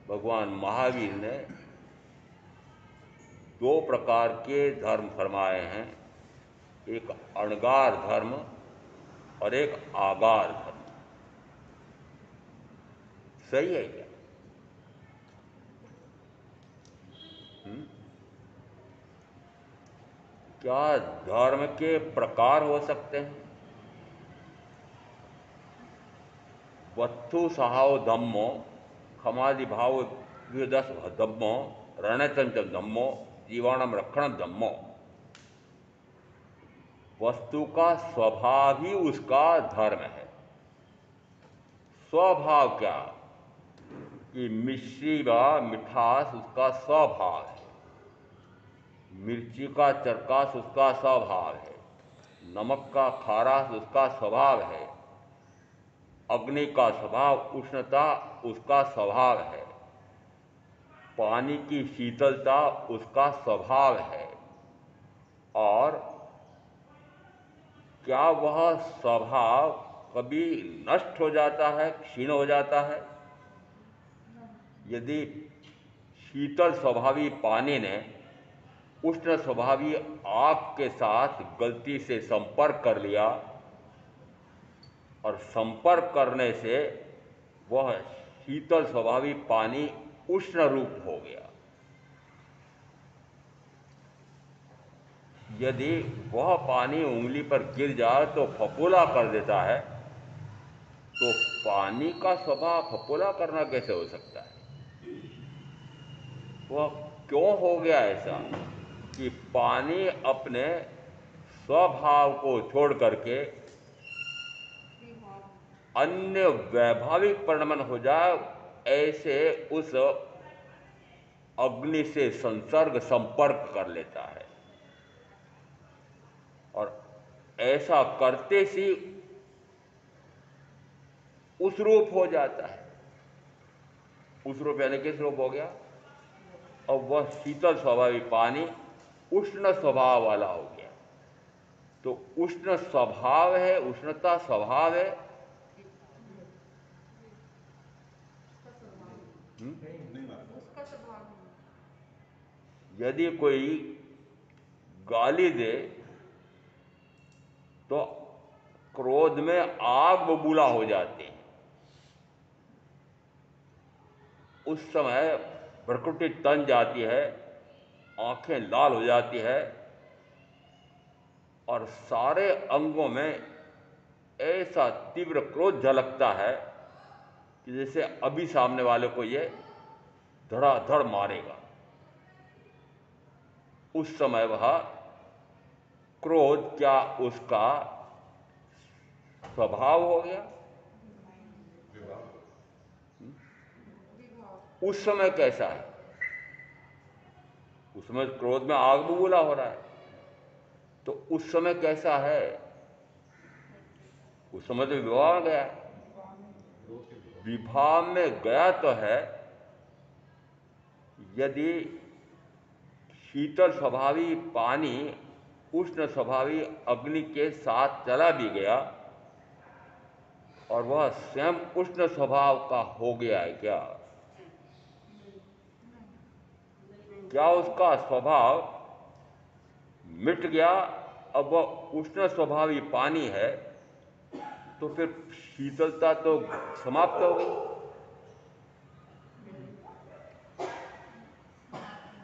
भगवान महावीर ने दो प्रकार के धर्म फरमाए हैं, एक अणगार धर्म और एक आगार धर्म। सही है क्या? क्या धर्म के प्रकार हो सकते हैं? वत्थु सहाओ धम्मो खमादि भाव विदस धम्मो रणचंचल धम्मो जीवाणम रक्षण धम्मो। वस्तु का स्वभाव ही उसका धर्म है। स्वभाव क्या? कि मिश्री व मिठास उसका स्वभाव है, मिर्ची का चरकास उसका स्वभाव है, नमक का खारास उसका स्वभाव है, अग्नि का स्वभाव उष्णता उसका स्वभाव है, पानी की शीतलता उसका स्वभाव है। और क्या वह स्वभाव कभी नष्ट हो जाता है, क्षीण हो जाता है? यदि शीतल स्वभावी पानी ने उष्ण स्वभावी आग के साथ गलती से संपर्क कर लिया और संपर्क करने से वह शीतल स्वभावी पानी उष्ण रूप हो गया, यदि वह पानी उंगली पर गिर जाए तो फफोला कर देता है, तो पानी का स्वभाव फफोला करना कैसे हो सकता है? वह क्यों हो गया ऐसा कि पानी अपने स्वभाव को छोड़ करके अन्य वैभाविक परिणमन हो जाए, ऐसे उस अग्नि से संसर्ग संपर्क कर लेता है और ऐसा करते सी उस रूप हो जाता है। उस रूप यानी किस रूप हो गया? और वह शीतल स्वभावी पानी उष्ण स्वभाव वाला हो गया। तो उष्ण स्वभाव है, उष्णता स्वभाव है। यदि कोई गाली दे तो क्रोध में आग बबूला हो जाते हैं, उस समय भ्रकुटी तन जाती है, आंखें लाल हो जाती है और सारे अंगों में ऐसा तीव्र क्रोध झलकता है कि जैसे अभी सामने वाले को ये धड़ाधड़ मारेगा। उस समय वह क्रोध क्या उसका स्वभाव हो गया? उस समय कैसा है? उस समय क्रोध में आग बबूला हो रहा है, तो उस समय कैसा है? उस समय तो विवाह में गया, विवाह में गया तो है। यदि शीतल स्वभावी पानी उष्ण स्वभावी अग्नि के साथ चला भी गया और वह स्वयं उष्ण स्वभाव का हो गया है क्या? क्या उसका स्वभाव मिट गया? अब वह उष्ण स्वभावी पानी है, तो फिर शीतलता तो समाप्त हो गई।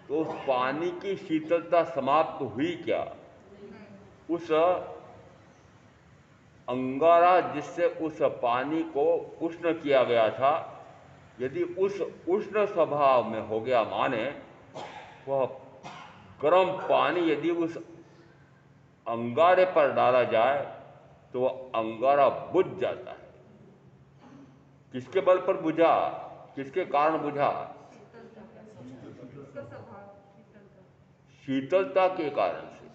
तो उस पानी की शीतलता समाप्त हुई क्या? उस अंगारा जिससे उस पानी को उष्ण किया गया था, यदि उस उष्ण स्वभाव में हो गया, माने वह गर्म पानी यदि उस अंगारे पर डाला जाए तो वह अंगारा बुझ जाता है। किसके बल पर बुझा? किसके कारण बुझा? शीतलता के कारण से।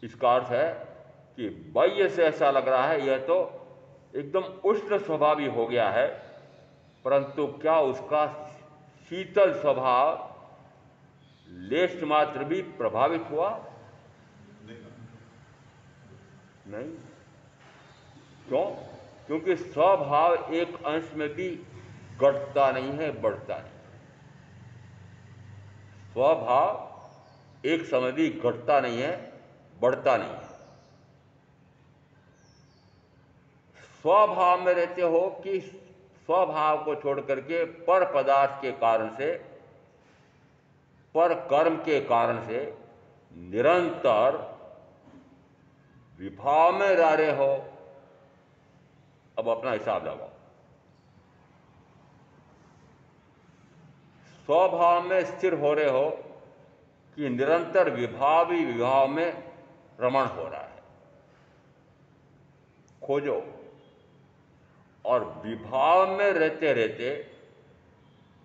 इसका अर्थ है कि बाह्य से ऐसा लग रहा है यह तो एकदम उष्ण स्वभावी हो गया है, परंतु क्या उसका शीतल स्वभाव लेश मात्र भी प्रभावित हुआ? नहीं। क्यों? क्योंकि स्वभाव एक अंश में भी घटता नहीं है, बढ़ता नहीं। स्वभाव एक समय भी घटता नहीं है, बढ़ता नहीं है। स्वभाव में रहते हो कि स्वभाव को छोड़ करके पर पदार्थ के कारण से, पर कर्म के कारण से निरंतर विभाव में रह रहे हो? अब अपना हिसाब लगाओ। स्वभाव में स्थिर हो रहे हो कि निरंतर विभाव ही विभाव में रमण हो रहा है? खोजो। और विभाव में रहते रहते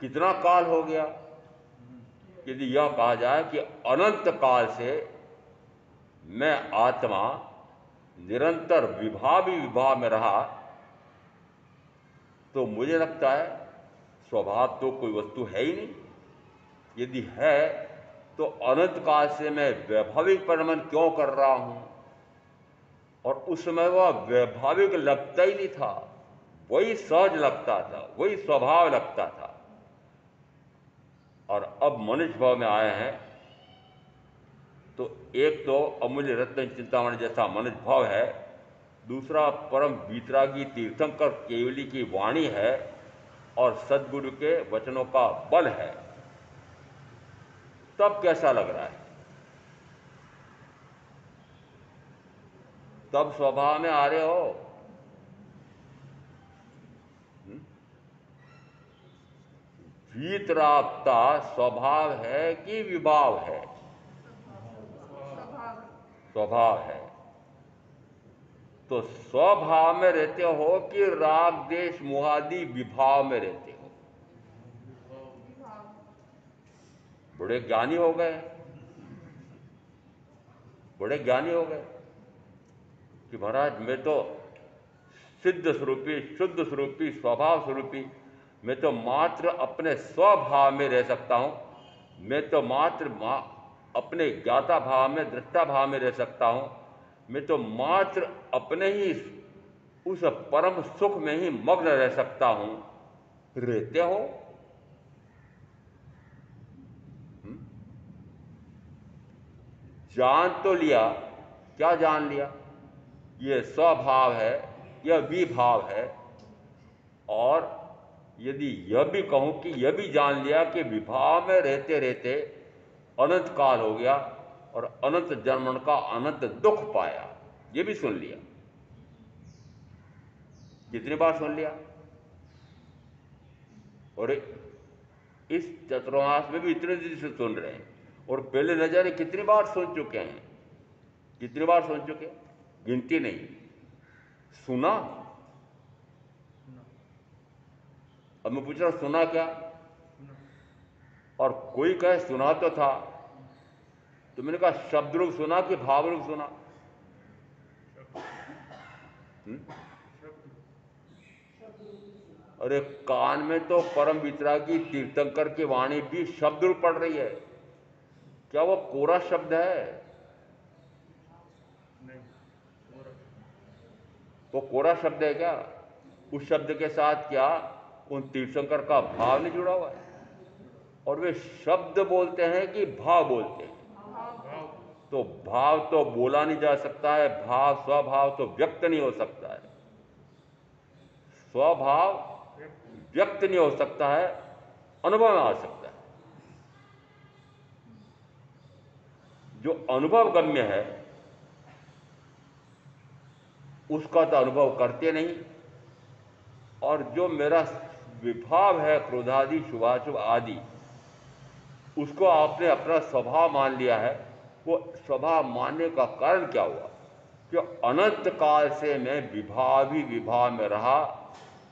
कितना काल हो गया? यदि यह कहा जाए कि अनंत काल से मैं आत्मा निरंतर विभाव ही विभाव में रहा, तो मुझे लगता है स्वभाव तो कोई वस्तु है ही नहीं। यदि है तो अनंत काल से मैं वैभाविक परिणमन क्यों कर रहा हूं? और उस समय वह वैभाविक लगता ही नहीं था, वही सहज लगता था, वही स्वभाव लगता था। और अब मनुष्य भाव में आए हैं तो एक तो अमूल्य रत्न चिंतामणि जैसा मनुष्य भाव है, दूसरा परम वीतरागी तीर्थंकर केवली की वाणी है और सदगुरु के वचनों का बल है। तब कैसा लग रहा है? तब स्वभाव में आ रहे हो। वीतरागता स्वभाव है कि विभाव है? स्वभाव है। तो स्वभाव में रहते हो कि राग देश मोहादि विभाव में रहते हो? बड़े ज्ञानी हो गए, बड़े ज्ञानी हो गए कि महाराज मैं तो सिद्ध स्वरूपी, शुद्ध स्वरूपी, स्वभाव स्वरूपी, मैं तो मात्र अपने स्वभाव में रह सकता हूं। मैं तो मात्र अपने ज्ञाता भाव में, दृष्टा भाव में रह सकता हूं। मैं तो मात्र अपने ही उस परम सुख में ही मग्न रह सकता हूं। रहते हो? जान तो लिया। क्या जान लिया? ये स्वभाव है, यह विभाव है। और यदि यह भी कहूं कि यह भी जान लिया कि विभाव में रहते रहते अनंत काल हो गया और अनंत जन्मन का अनंत दुख पाया, यह भी सुन लिया। कितनी बार सुन लिया? और इस चतुर्मास में भी इतने दिन से सुन रहे हैं, और पहले न जाने कितनी बार सुन चुके हैं। कितनी बार सुन चुके? गिनती नहीं। सुना? अब मैं पूछ रहा हूं सुना क्या? और कोई कहे सुना तो था, तो मैंने कहा शब्द रूप सुना कि भाव रूप सुना? अरे कान में तो परम वितरागी तीर्थंकर की वाणी भी शब्द रूप पड़ रही है। क्या वो कोरा शब्द है? नहीं, वो कोरा शब्द है क्या? उस शब्द के साथ क्या उन तीर्थंकर का भाव नहीं जुड़ा हुआ है? और वे शब्द बोलते हैं कि भाव बोलते हैं? तो भाव तो बोला नहीं जा सकता है, भाव स्वभाव तो व्यक्त नहीं हो सकता है। स्वभाव व्यक्त नहीं हो सकता है, अनुभव में आ सकता है। जो अनुभव गम्य है उसका तो अनुभव करते नहीं। और जो मेरा विभाव है क्रोधादि शुभाशुभ आदि, उसको आपने अपना स्वभाव मान लिया है। वो स्वभाव मानने का कारण क्या हुआ? कि अनंत काल से मैं विभाव ही विभाव में रहा,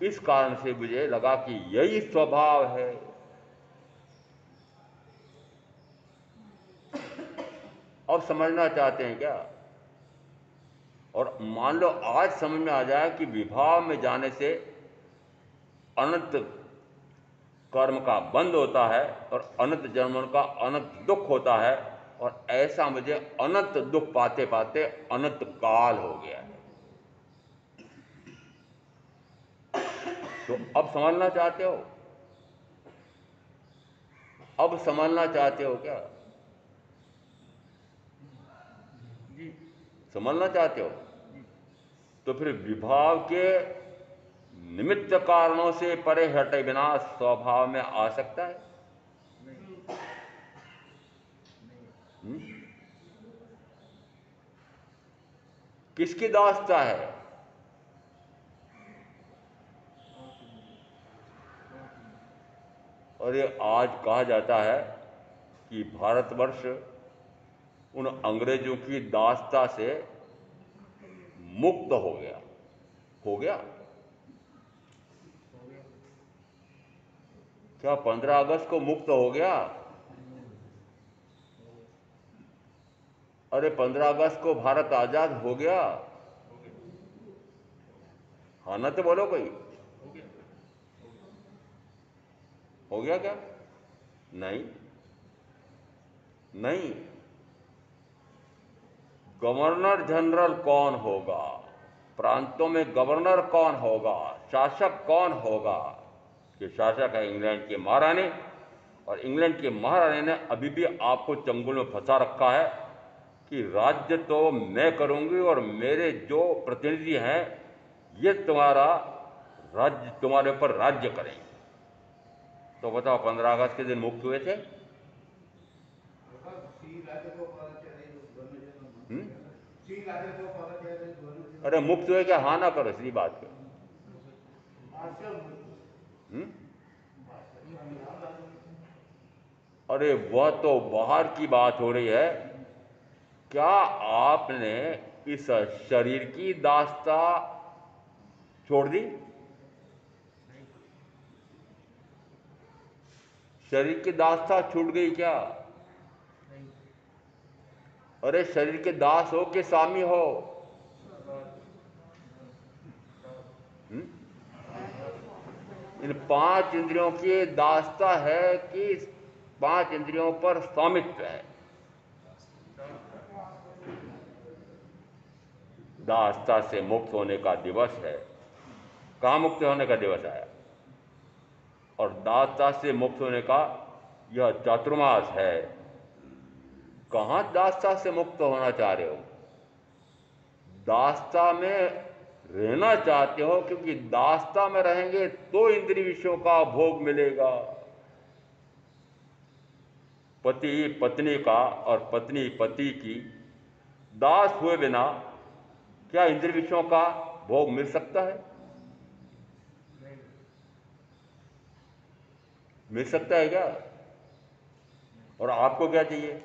इस कारण से मुझे लगा कि यही स्वभाव है। अब समझना चाहते हैं क्या? और मान लो आज समझ में आ जाए कि विभाव में जाने से अनंत कर्म का बंद होता है और अनंत जन्मों का अनंत दुख होता है, और ऐसा मुझे अनंत दुख पाते पाते अनंत काल हो गया है। तो अब समझना चाहते हो? अब समझना चाहते हो क्या? जी, समझना चाहते हो? तो फिर विभाव के निमित्त कारणों से परे हटे बिना स्वभाव में आ सकता है? नहीं, हुँ? किसकी दास्ता है? और ये आज कहा जाता है कि भारतवर्ष उन अंग्रेजों की दास्ता से मुक्त हो गया। हो गया हो गया। क्या 15 अगस्त को मुक्त हो गया? अरे 15 अगस्त को भारत आजाद हो गया? हो गया। हाँ ना तो बोलो कोई। हो गया। हो गया क्या? नहीं, नहीं। गवर्नर जनरल कौन होगा, प्रांतों में गवर्नर कौन होगा, शासक कौन होगा? कि शासक है इंग्लैंड के महारानी, और इंग्लैंड के महारानी ने अभी भी आपको चंगुल में फंसा रखा है कि राज्य तो मैं करूंगी और मेरे जो प्रतिनिधि हैं ये तुम्हारा राज्य, तुम्हारे ऊपर राज्य करेंगे। तो बताओ 15 अगस्त के दिन मुक्त हुए थे? हम्म? अरे मुक्त हुए क्या? हाँ ना करो, सीधी बात करो। हम्म? अरे वह तो बाहर की बात हो रही है। क्या आपने इस शरीर की दास्ता छोड़ दी? शरीर की दास्ता छूट गई क्या? नहीं। अरे शरीर के दास हो कि स्वामी हो? हम्म? इन 5 इंद्रियों की दास्ता है कि 5 इंद्रियों पर स्वामित्व है? दास्ता से मुक्त होने का दिवस है। कहाँ मुक्त होने का दिवस आया? और दास्ता से मुक्त होने का यह चातुर्मास है। कहाँ दास्ता से मुक्त होना चाह रहे हो? दास्ता में रहना चाहते हो, क्योंकि दास्ता में रहेंगे तो इंद्रिय विषयों का भोग मिलेगा। पति पत्नी का और पत्नी पति की दास हुए बिना क्या इंद्रिय विषयों का भोग मिल सकता है? नहीं। मिल सकता है क्या? और आपको क्या चाहिए?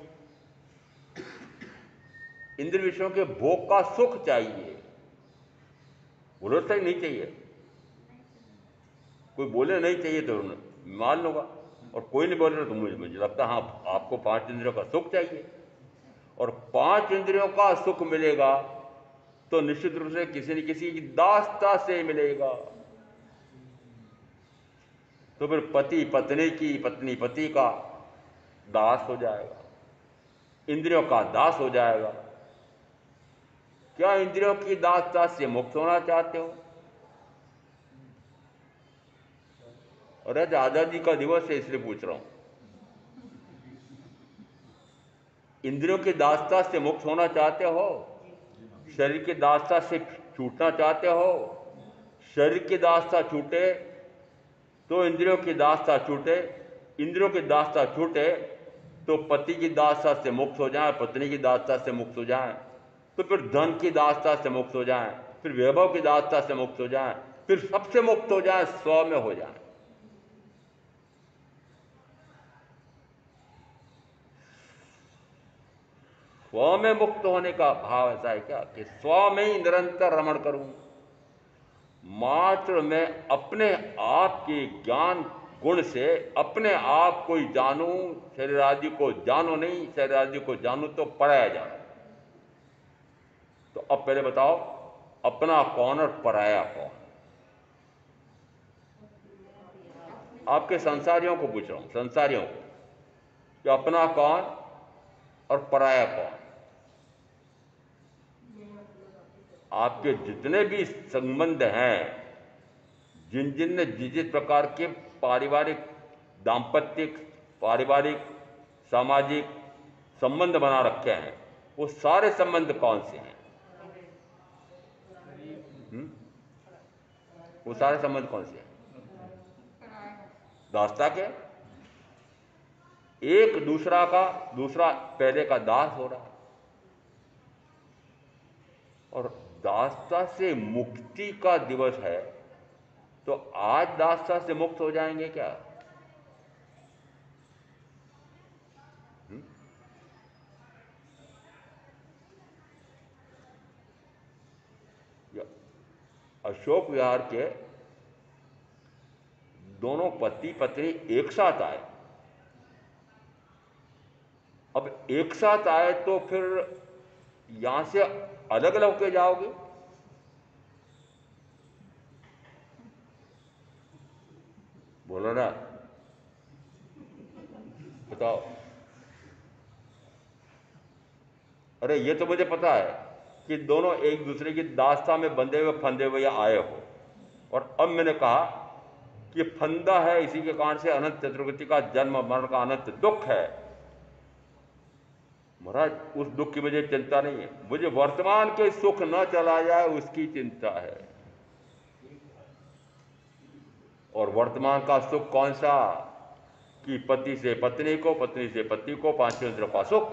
इंद्रिय विषयों के भोग का सुख चाहिए, बोलो तो नहीं चाहिए। कोई बोले नहीं चाहिए तो मान लूंगा, और कोई नहीं बोले तो मुझे लगता है हाँ आपको 5 इंद्रियों का सुख चाहिए। और 5 इंद्रियों का सुख मिलेगा तो निश्चित रूप से किसी न किसी की दास्ता से मिलेगा। तो फिर पति पत्नी की, पत्नी पति का दास हो जाएगा, इंद्रियों का दास हो जाएगा। क्या इंद्रियों की दास्ता से मुक्त होना चाहते हो? और आज आजादी का दिवस है इसलिए पूछ रहा हूं। इंद्रियों की दास्ता से मुक्त होना चाहते हो? शरीर की दास्ता से छूटना चाहते हो? शरीर की दास्ता छूटे तो इंद्रियों की दास्ता छूटे, इंद्रियों की दास्ता छूटे तो पति की दास्ता से मुक्त हो जाए, पत्नी की दास्ता से मुक्त हो जाए, तो फिर धन की दास्ता से मुक्त हो जाए, फिर वैभव की दास्ता से मुक्त हो जाए, फिर सबसे मुक्त हो जाए, स्व में हो जाए। स्व में मुक्त होने का भाव ऐसा है क्या कि स्व में ही निरंतर रमण करूं, मात्र मैं अपने आप के ज्ञान गुण से अपने आप को ही जानूं, शरीर आदि को जानो नहीं, शरीर आदि को जानूं तो पराया जानूं। तो अब पहले बताओ अपना कौन और पराया कौन? आपके संसारियों को पूछ रहा हूं, संसारियों को, कि अपना कौन और पराया कौन? आपके जितने भी संबंध हैं, जिन जिन ने जिस जिस प्रकार के पारिवारिक, दाम्पत्यिक, पारिवारिक, सामाजिक संबंध बना रखे हैं, वो सारे संबंध कौन से हैं? हुँ? वो सारे संबंध कौन से हैं? दास्ता के। एक दूसरा का, दूसरा पहले का दास हो रहा है। और दास्ता से मुक्ति का दिवस है, तो आज दास्ता से मुक्त हो जाएंगे क्या? अशोक विहार के दोनों पति पत्नी एक साथ आए। अब एक साथ आए तो फिर यहां से अलग अलग होके जाओगे? बोलो ना, बताओ। अरे ये तो मुझे पता है कि दोनों एक दूसरे की दास्ता में बंधे हुए फंदे हुए आए हो, और अब मैंने कहा कि फंदा है, इसी के कारण से अनंत चतुर्गति का जन्म मरण का अनंत दुख है। महाराज उस दुख की मुझे चिंता नहीं है, मुझे वर्तमान के सुख न चला जाए उसकी चिंता है। और वर्तमान का सुख कौन सा? कि पति से पत्नी को, पत्नी से पति को, पांचों इंद्रियों का सुख,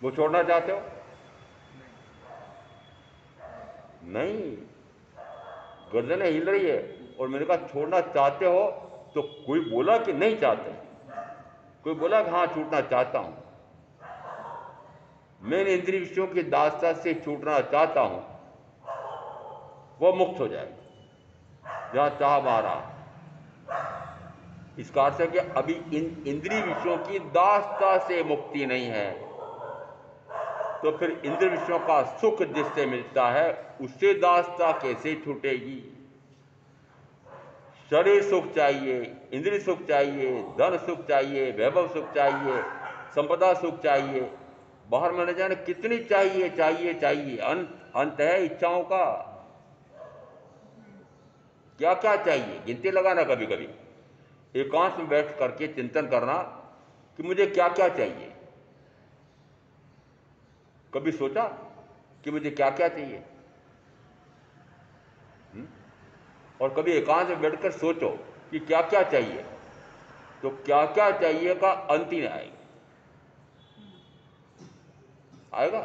वो छोड़ना चाहते हो? नहीं, गर्दनें हिल रही है। और मैंने कहा छोड़ना चाहते हो, तो कोई बोला कि नहीं चाहते, कोई बोला कि हाँ छूटना चाहता हूं। मैं इन इंद्रिय विषयों की दास्ता से छूटना चाहता हूं, वो मुक्त हो जाएगा जहां चाह मारा। इसका अर्थ है कि अभी इन इंद्रिय विषयों की दास्ता से मुक्ति नहीं है, तो फिर इंद्रिय विषयों का सुख जिससे मिलता है उससे दास्ता कैसे छूटेगी? शरीर सुख चाहिए, इंद्रिय सुख चाहिए, धन सुख चाहिए, वैभव सुख चाहिए, संपदा सुख चाहिए, बाहर में न जाने कितनी चाहिए चाहिए चाहिए। अंत है इच्छाओं का। क्या क्या चाहिए गिनती लगाना, कभी कभी एकांत में बैठ करके चिंतन करना कि मुझे क्या क्या चाहिए। कभी सोचा कि मुझे क्या क्या चाहिए? और कभी एकांत में बैठकर सोचो कि क्या क्या चाहिए, तो क्या क्या चाहिए का अंत ही नहीं आएगा। आएगा?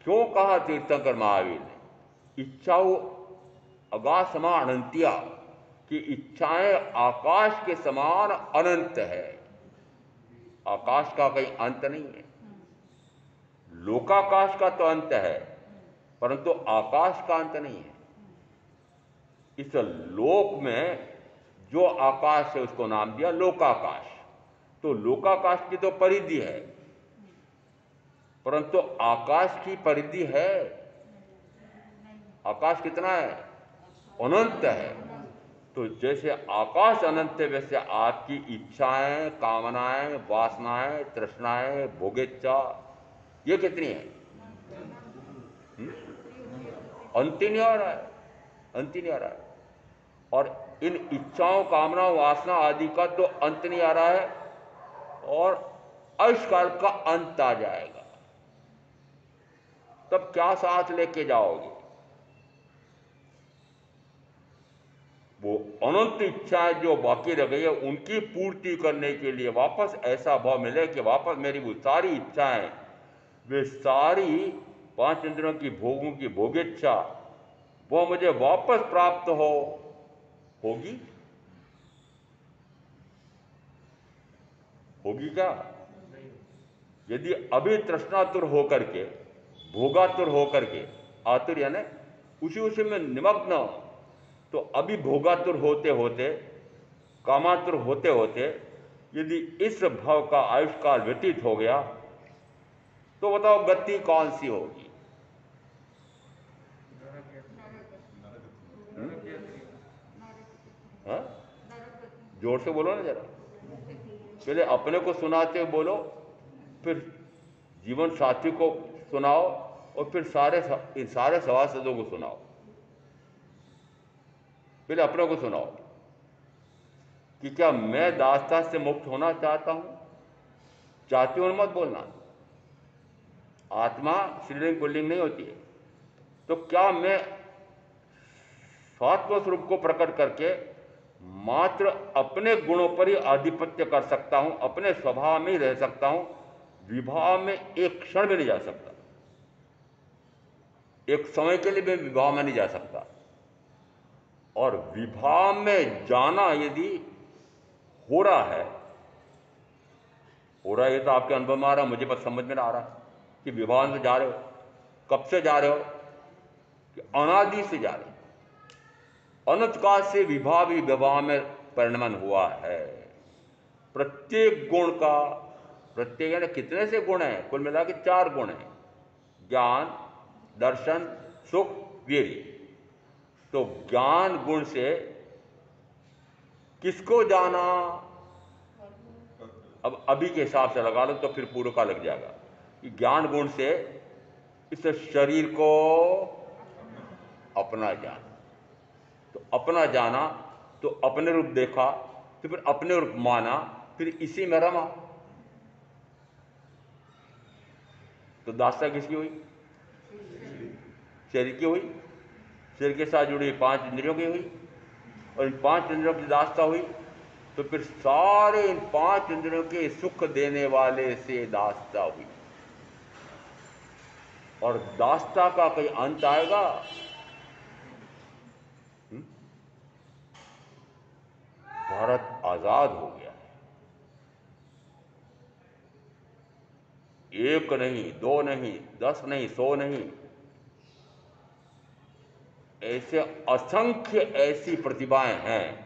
क्यों कहा तीर्थंकर महावीर ने, इच्छाओं अगाध समान अनंतिया, कि इच्छाएं आकाश के समान अनंत है। आकाश का कहीं अंत नहीं है। लोकाकाश का तो अंत है, परंतु आकाश का अंत नहीं है। इस लोक में जो आकाश है उसको नाम दिया लोकाकाश। तो लोकाकाश की तो परिधि है, परंतु आकाश की परिधि है? आकाश कितना है? अनंत है। तो जैसे आकाश अनंत है, वैसे आपकी इच्छाएं, कामनाएं, वासनाएं, तृष्णाएं, भोगेच्छा, ये कितनी है? अंत ही नहीं आ रहा है, अंत ही नहीं आ रहा है। और इन इच्छाओं, कामनाओं, वासना आदि का तो अंत नहीं आ रहा है, और आयुष्काल का अंत आ जाएगा। तब क्या साथ लेके जाओगे? वो अनंत इच्छाएं जो बाकी रह गई है उनकी पूर्ति करने के लिए वापस ऐसा भाव मिले कि वापस मेरी वो सारी इच्छाएं, वे सारी पांच इंद्रियों की भोगों की भोगेच्छा, वो मुझे वापस प्राप्त होगी? होगी क्या? यदि अभी तृष्णातुर होकर के, भोगातुर होकर के, आतुर यानी उसी में निमग्न, तो अभी भोगातुर होते होते, कामातुर होते होते यदि इस भाव का आयुष्काल व्यतीत हो गया, तो बताओ गति कौन सी होगी? हाँ? जोर से बोलो ना जरा, पहले अपने को सुनाते हुए बोलो, फिर जीवन साथी को सुनाओ, और फिर सारे सभासदों को सुनाओ। पहले अपने को सुनाओ कि क्या मैं दास्ता से मुक्त होना चाहता हूं? चाहते हो मत बोलना, आत्मा श्रीलिंग पुल्लिंग नहीं होती है। तो क्या मैं स्वात्म स्वरूप को प्रकट करके मात्र अपने गुणों पर ही आधिपत्य कर सकता हूं, अपने स्वभाव में ही रह सकता हूं, विभाव में एक क्षण में नहीं जा सकता, एक समय के लिए मैं विभाव में नहीं जा सकता। और विभाव में जाना यदि हो रहा है, ये तो आपके अनुभव में आ रहा, मुझे बस समझ में ना आ रहा कि विभाव में जा रहे हो। कब से जा रहे हो? कि अनादि से जा रहे हो। अनंत काल से विभा भी विभा में परिणमन हुआ है। प्रत्येक गुण का, प्रत्येक यानी कितने से गुण हैं? कुल मिला के 4 गुण हैं, ज्ञान, दर्शन, सुख, वीर्य। तो ज्ञान गुण से किसको जाना? अब अभी के हिसाब से लगा लो तो फिर पूर्व का लग जाएगा कि ज्ञान गुण से इस शरीर को अपना जाना। तो अपना जाना तो अपने रूप देखा, तो फिर अपने रूप माना, फिर इसी में रमा। तो दास्ता किसकी हुई? शरीर की हुई। शरीर के साथ जुड़ी 5 इंद्रियों की हुई, और इन 5 इंद्रियों की दास्ता हुई। तो फिर सारे इन 5 इंद्रियों के सुख देने वाले से दास्ता हुई। और दास्ता का कोई अंत आएगा? भारत आजाद हो गया है। 1 नहीं, 2 नहीं, 10 नहीं, 100 नहीं, ऐसे असंख्य ऐसी प्रतिभाएं हैं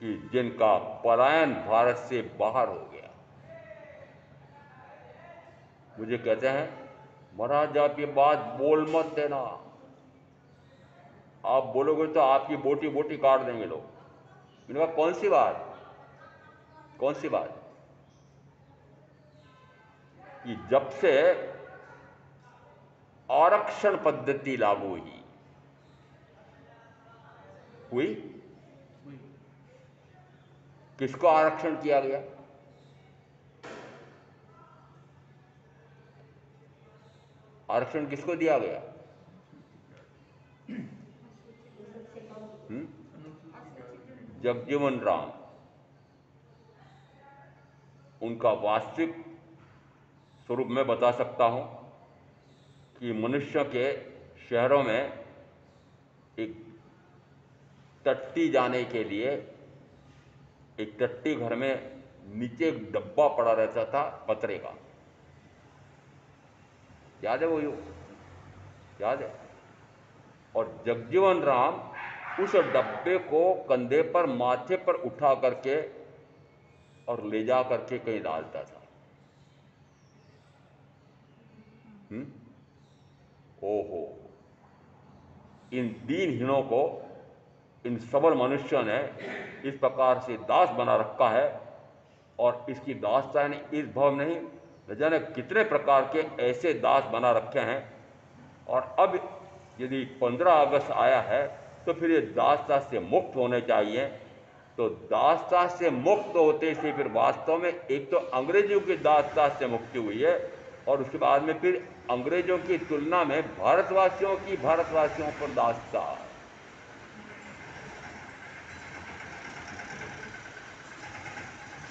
कि जिनका पलायन भारत से बाहर हो गया। मुझे कहते हैं, महाराज आप ये बात बोल मत देना, आप बोलोगे तो आपकी बोटी बोटी काट देंगे लोग। मैंने कहा कौन सी बात? कौन सी बात? कि जब से आरक्षण पद्धति लागू हुई, किसको आरक्षण किया गया? आरक्षण किसको दिया गया? जगजीवन राम। उनका वास्तविक स्वरूप मैं बता सकता हूं कि मनुष्य के शहरों में एक टट्टी जाने के लिए एक टट्टी घर में नीचे एक डब्बा पड़ा रहता था पतरे का। याद है वो? याद है? और जगजीवन राम उस डब्बे को कंधे पर, माथे पर उठा करके और ले जा करके कहीं डालता था। ओहो, इन दीनहीनों को इन सबल मनुष्यों ने इस प्रकार से दास बना रखा है। और इसकी दासता ने इस भाव नहीं, न जाने कितने प्रकार के ऐसे दास बना रखे हैं। और अब यदि 15 अगस्त आया है तो फिर ये दासता से मुक्त होने चाहिए। तो दासता से मुक्त होते से फिर वास्तव में एक तो अंग्रेजों की दासता से मुक्ति हुई है, और उसके बाद में फिर अंग्रेजों की तुलना में भारतवासियों पर दासता।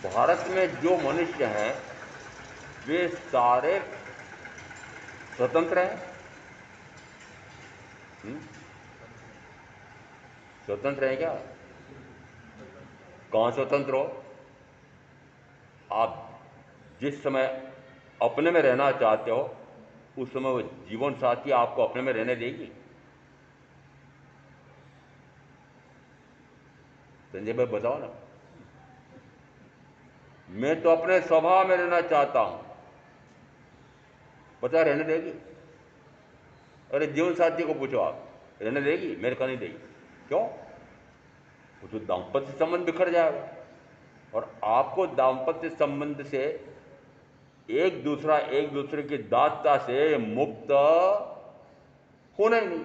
भारत में जो मनुष्य हैं वे सारे स्वतंत्र हैं। स्वतंत्र है क्या? कौन स्वतंत्र हो? आप जिस समय अपने में रहना चाहते हो उस समय वो जीवन साथी आपको अपने में रहने देगी? संजय भाई बताओ ना। मैं तो अपने स्वभाव में रहना चाहता हूं, बता रहने देगी? अरे जीवन साथी को पूछो, आप रहने देगी? मेरे को नहीं देगी। क्यों? वो तो दाम्पत्य संबंध बिखर जाएगा, और आपको दाम्पत्य संबंध से एक दूसरे की दासता से मुक्त होना ही नहीं।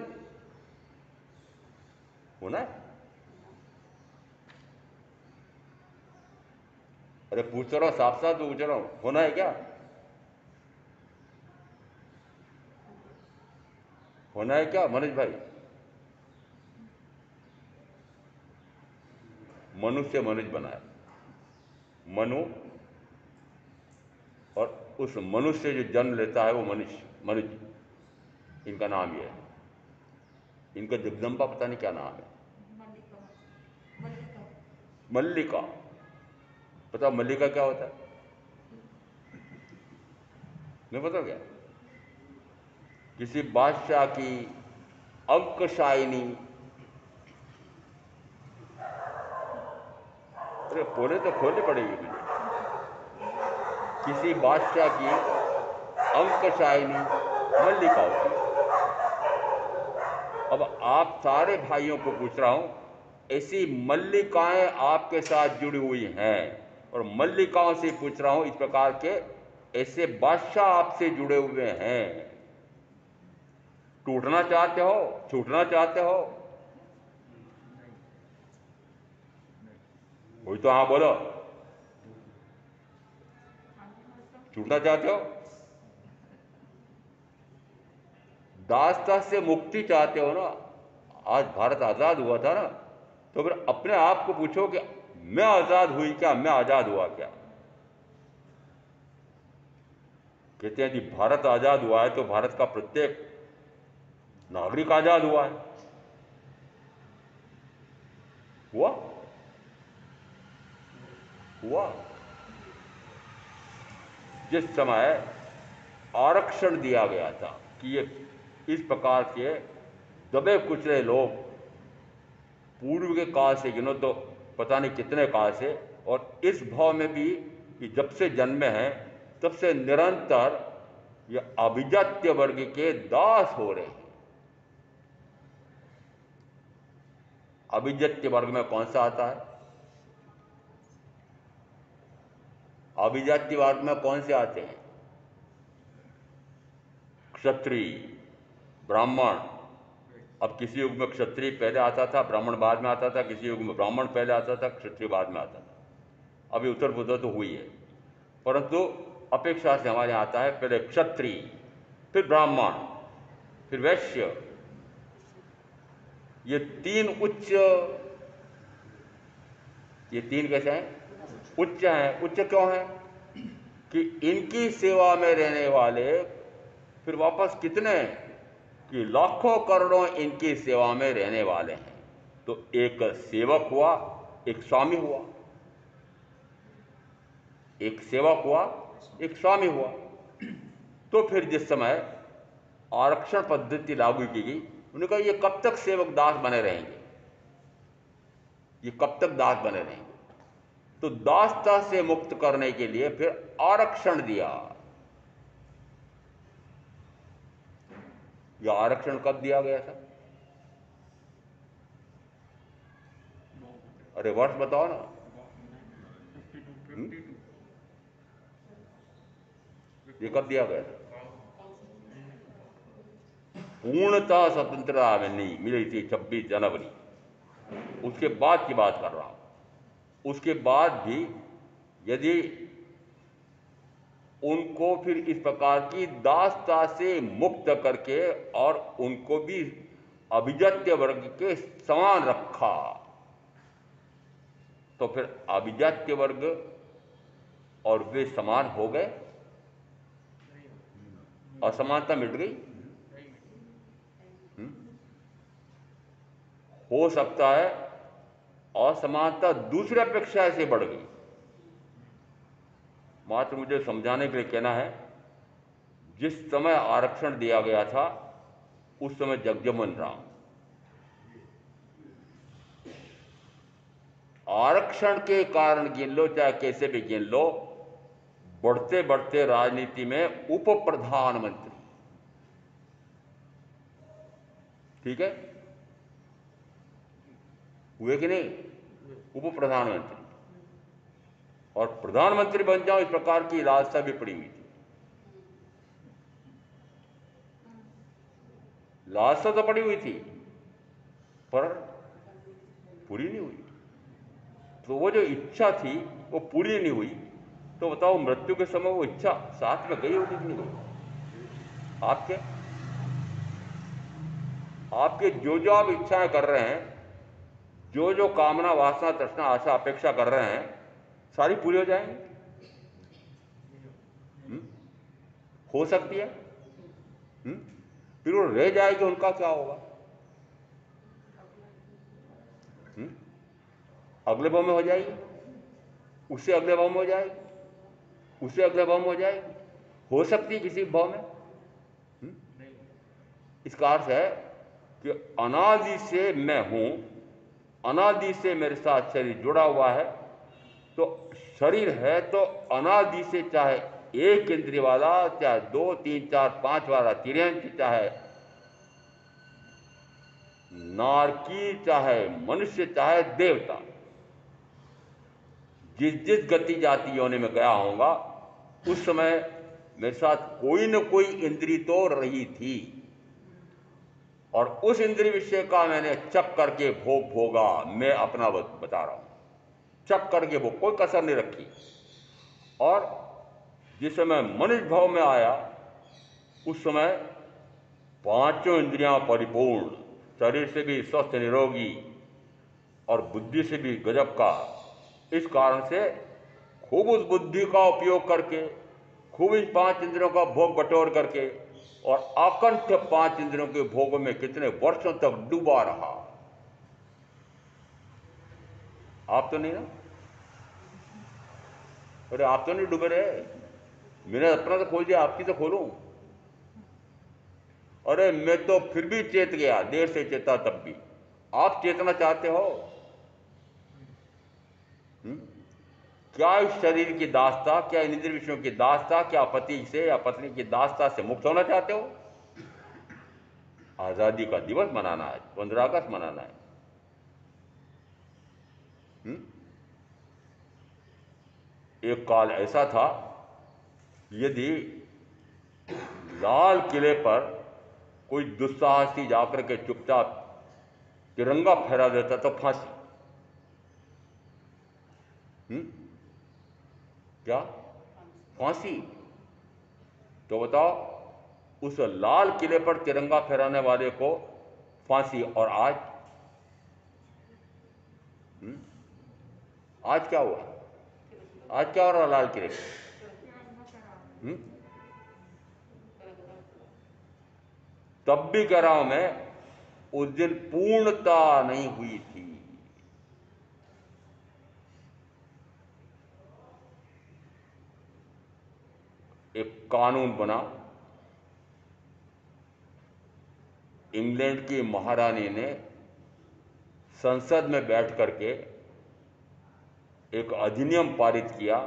होना है? अरे पूछ रहा हूं, साफ साफ पूछ रहा हूं, होना है क्या? होना है क्या मनोज भाई? मनुष्य मनुष्य बनाए, मनु, और उस मनुष्य जो जन्म लेता है वो मनुष्य, इनका नाम ये है। इनका जगदम्बा पता नहीं क्या नाम है। मल्लिका। पता मल्लिका क्या होता है? नहीं पता क्या? किसी बादशाह की अंकशायनी, अरे पोले तो खोलनी पड़ेगी मुझे, किसी बादशाह की अंकशायनी मल्लिका होती। अब आप सारे भाइयों को पूछ रहा हूं, ऐसी मल्लिकाएं आपके साथ जुड़ी हुई हैं, और मल्लिकाओं से पूछ रहा हूं इस प्रकार के ऐसे बादशाह आपसे जुड़े हुए हैं। टूटना चाहते हो, छूटना चाहते हो? कोई तो हाँ बोलो। छूटना चाहते हो? दासता से मुक्ति चाहते हो ना? आज भारत आजाद हुआ था ना, तो फिर अपने आप को पूछो कि मैं आजाद हुई क्या, मैं आजाद हुआ क्या? कहते हैं जी भारत आजाद हुआ है तो भारत का प्रत्येक नागरिक आजाद हुआ है। हुआ? हुआ? जिस समय आरक्षण दिया गया था कि ये इस प्रकार के दबे कुचले लोग पूर्व के काल से गिनो तो पता नहीं कितने काल से, और इस भाव में भी कि जब से जन्मे हैं तब से निरंतर ये अभिजात्य वर्ग के दास हो रहे हैं। अभिजात्य वर्ग में कौन सा आता है? अभिजात्य वर्ग में कौन से आते हैं? क्षत्रिय, ब्राह्मण। अब किसी युग में क्षत्रिय पहले आता था, ब्राह्मण बाद में आता था, किसी युग में ब्राह्मण पहले आता था, क्षत्रिय बाद में आता था। अभी उत्तर पुतर तो हुई है, परंतु अपेक्षा से हमारे यहाँ आता है पहले क्षत्रिय, फिर ब्राह्मण, फिर वैश्य। ये तीन उच्च, ये तीन कैसे हैं? उच्च हैं। उच्च क्यों हैं? कि इनकी सेवा में रहने वाले फिर वापस कितने, कि लाखों करोड़ों इनकी सेवा में रहने वाले हैं। तो एक सेवक हुआ, एक स्वामी हुआ, एक सेवक हुआ, एक स्वामी हुआ। तो फिर जिस समय आरक्षण पद्धति लागू की गई, उन्होंने कहा ये कब तक सेवक दास बने रहेंगे, ये कब तक दास बने रहेंगे? तो दासता से मुक्त करने के लिए फिर आरक्षण दिया। यह आरक्षण कब दिया गया था? अरे वर्ष बताओ ना। 52, ये कब दिया गया था? पूर्णतः स्वतंत्रता में नहीं मिली थी 26 जनवरी, उसके बाद की बात कर रहा हूं। उसके बाद भी यदि उनको फिर इस प्रकार की दासता से मुक्त करके और उनको भी अभिजात्य वर्ग के समान रखा, तो फिर अभिजात्य वर्ग और वे समान हो गए, असमानता मिट गई। हो सकता है असमानता दूसरी अपेक्षा से बढ़ गई। मात्र मुझे समझाने के लिए कहना है, जिस समय आरक्षण दिया गया था उस समय जगजीवन राम, आरक्षण के कारण गिन लो चाहे कैसे भी गिन लो, बढ़ते बढ़ते राजनीति में उप प्रधानमंत्री, ठीक है, हुए कि नहीं? उप प्रधानमंत्री और प्रधानमंत्री बन जाओ, इस प्रकार की लालसा भी पड़ी हुई थी। लालसा तो पड़ी हुई थी पर पूरी नहीं हुई। तो वो जो इच्छा थी वो पूरी नहीं हुई, तो बताओ मृत्यु के समय वो इच्छा साथ में गई होगी कि नहीं गई? आपके आपके जो आप इच्छाएं कर रहे हैं, जो जो कामना वासना तृष्णा आशा अपेक्षा कर रहे हैं, सारी पूरी हो जाएंगी? हो सकती है। फिर वो रह जाएगी, उनका क्या होगा? अगले भाव में हो जाएगी, उससे अगले भाव में हो जाएगी, उससे अगले भाव में हो जाएगी, हो सकती है किसी भाव में। इसका अर्थ है कि अनादि से मैं हूं, अनादि से मेरे साथ शरीर जुड़ा हुआ है। तो शरीर है तो अनादि से, चाहे एक इंद्रिय वाला, चाहे 2, 3, 4, 5 वाला तिर्यंत, चाहे नारकी, चाहे मनुष्य, चाहे देवता, जिस जिस गति जाति योनि में गया होऊंगा, उस समय मेरे साथ कोई न कोई इंद्री तो रही थी, और उस इंद्रिय विषय का मैंने चक करके भोग भोगा। मैं अपना बता रहा हूं, चक करके भोग, कोई कसर नहीं रखी। और जिस समय मनुष्य भाव में आया, उस समय पांचों इंद्रियां परिपूर्ण, शरीर से भी स्वस्थ निरोगी और बुद्धि से भी गजब का। इस कारण से खूब उस बुद्धि का उपयोग करके, खूब इन 5 इंद्रियों का भोग बटोर करके, और आकंठ 5 इंद्रियों के भोगों में कितने वर्षों तक डूबा रहा। आप तो नहीं ना? अरे आप तो नहीं डूबे रहे। मैंने अपना तो खोल दिया, आपकी तो खोलूं? अरे मैं तो फिर भी चेत गया, देर से चेता तब भी। आप चेतना चाहते हो? क्या इस शरीर की दासता, क्या इन इंद्रिय विषयों की दासता, क्या पति से या पत्नी की दासता से मुक्त होना चाहते हो? आजादी का दिवस मनाना है, 15 अगस्त मनाना है। एक काल ऐसा था, यदि लाल किले पर कोई दुस्साहसी जाकर के चुपचाप तिरंगा फहरा देता तो फांसी। क्या फांसी? तो बताओ, उस लाल किले पर तिरंगा फहराने वाले को फांसी, और आज आज क्या हुआ? आज क्या हो रहा लाल किले पर? तब भी कह रहा हूं मैं, उस दिन पूर्णता नहीं हुई थी। एक कानून बना, इंग्लैंड की महारानी ने संसद में बैठ करके एक अधिनियम पारित किया,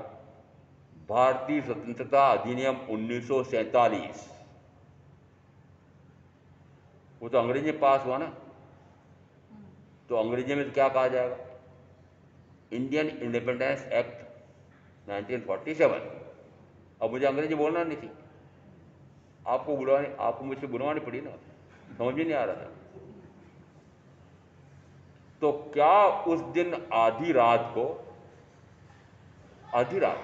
भारतीय स्वतंत्रता अधिनियम 1947। वो तो अंग्रेजी में पास हुआ ना, तो अंग्रेजी में तो क्या कहा जाएगा? Indian independence act 1947। अब मुझे अंग्रेजी बोलना नहीं थी, आपको मुझसे बुलवानी पड़ी ना, समझ ही नहीं आ रहा था। तो क्या उस दिन आधी रात को, आधी रात,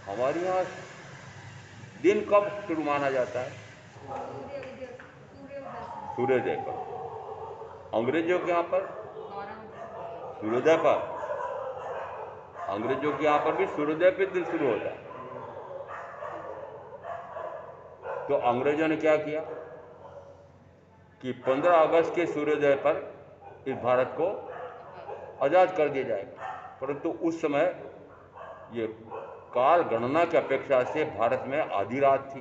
हमारे यहां दिन कब शुरू माना जाता है? सूर्योदय पर। अंग्रेजों के यहां पर सूर्योदय पर, अंग्रेजों के यहां पर भी सूर्योदय पे दिन शुरू होता है। तो अंग्रेजों ने क्या किया कि 15 अगस्त के सूर्योदय पर इस भारत को आजाद कर दिया जाएगा। परंतु उस समय ये काल गणना की अपेक्षा से भारत में आधी रात थी।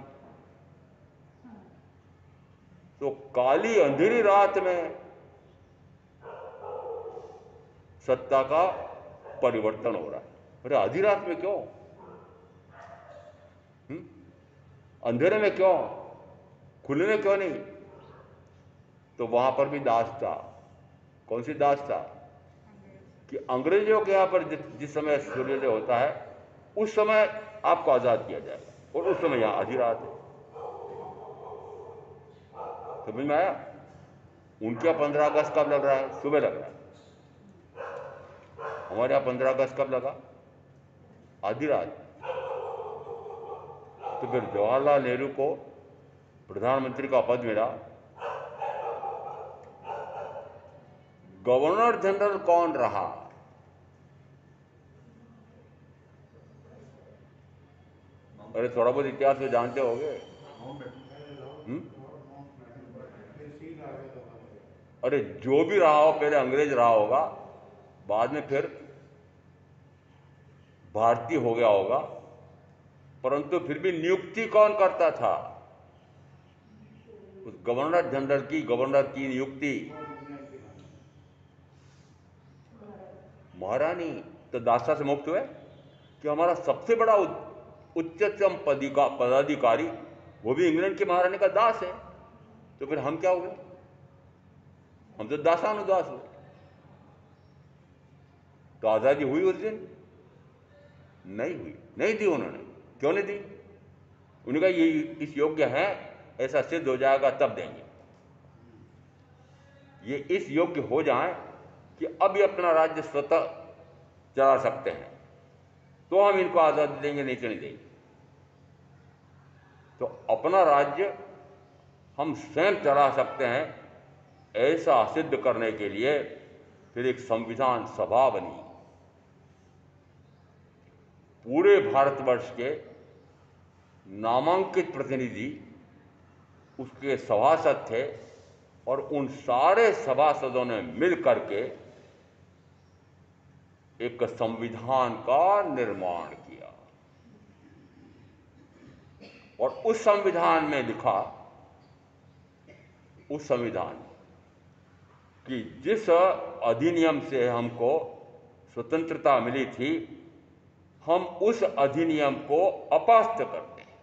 तो काली अंधेरी रात में सत्ता का परिवर्तन हो रहा है। अरे आधी रात में क्यों? अंधेरे में क्यों? खुले में क्यों नहीं? तो वहां पर भी दास था। कौन सी दास था? कि अंग्रेजों के यहां पर जिस समय सूर्योदय होता है, उस समय आपको आजाद किया जाएगा, और उस समय यहां आधी रात है। समझ में आया? उनके यहाँ 15 अगस्त कब लग रहा है? सुबह लग रहा है। हमारे यहाँ 15 अगस्त कब लगा? आधी रात। तो फिर जवाहरलाल नेहरू को प्रधानमंत्री का पद मिला। गवर्नर जनरल कौन रहा? अरे थोड़ा बहुत इतिहास में जानते होगे। अरे जो भी रहा हो, पहले अंग्रेज रहा होगा, बाद में फिर भारतीय हो गया होगा, परंतु फिर भी नियुक्ति कौन करता था? उस गवर्नर की नियुक्ति महारानी। तो दासता से मुक्त हुए कि हमारा सबसे बड़ा उच्चतम पदाधिकारी वो भी इंग्लैंड की महारानी का दास है, तो फिर हम क्या हुए? हम तो दासानुदास हुए। तो आजादी हुई उस दिन? नहीं हुई, नहीं दी उन्होंने। क्यों नहीं दी? उन्होंने कहा ये इस योग्य है, ऐसा सिद्ध हो जाएगा तब देंगे। ये इस योग्य हो जाए कि अब ये अपना राज्य स्वतः चला सकते हैं तो हम इनको आजादी देंगे, नहीं तो नहीं देंगे। तो अपना राज्य हम स्वयं चला सकते हैं, ऐसा सिद्ध करने के लिए फिर एक संविधान सभा बनी। पूरे भारतवर्ष के नामांकित प्रतिनिधि उसके सभासद थे और उन सारे सभासदों ने मिल करके एक संविधान का निर्माण किया। और उस संविधान में लिखा, उस संविधान कि जिस अधिनियम से हमको स्वतंत्रता मिली थी, हम उस अधिनियम को अपस्त करते हैं।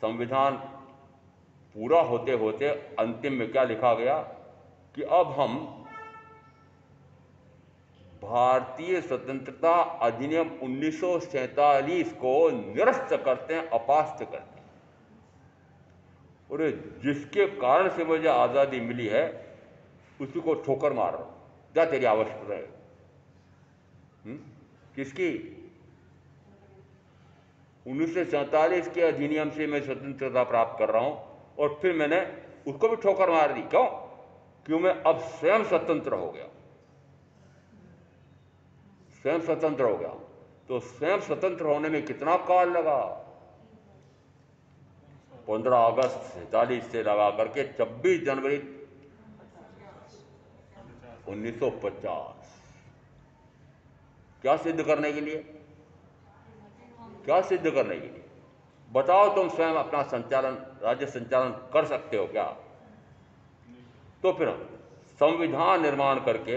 संविधान पूरा होते होते अंतिम में क्या लिखा गया कि अब हम भारतीय स्वतंत्रता अधिनियम 1947 को निरस्त करते हैं, अपस्त करते हैं। और जिसके कारण से मुझे आज़ादी मिली है उसी को ठोकर मार रहा हूं। क्या तेरी आवश्यकता है? किसकी? 1947 के अधिनियम से मैं स्वतंत्रता प्राप्त कर रहा हूं और फिर मैंने उसको भी ठोकर मार दी। क्यों? क्यों? मैं अब स्वयं स्वतंत्र हो गया, स्वयं स्वतंत्र हो गया। तो स्वयं स्वतंत्र होने में कितना काल लगा? 15 अगस्त 47 से लगा करके 26 जनवरी 1950। क्या सिद्ध करने के लिए? क्या सिद्ध करने के लिए? बताओ, तुम स्वयं अपना संचालन, राज्य संचालन कर सकते हो क्या? तो फिर संविधान निर्माण करके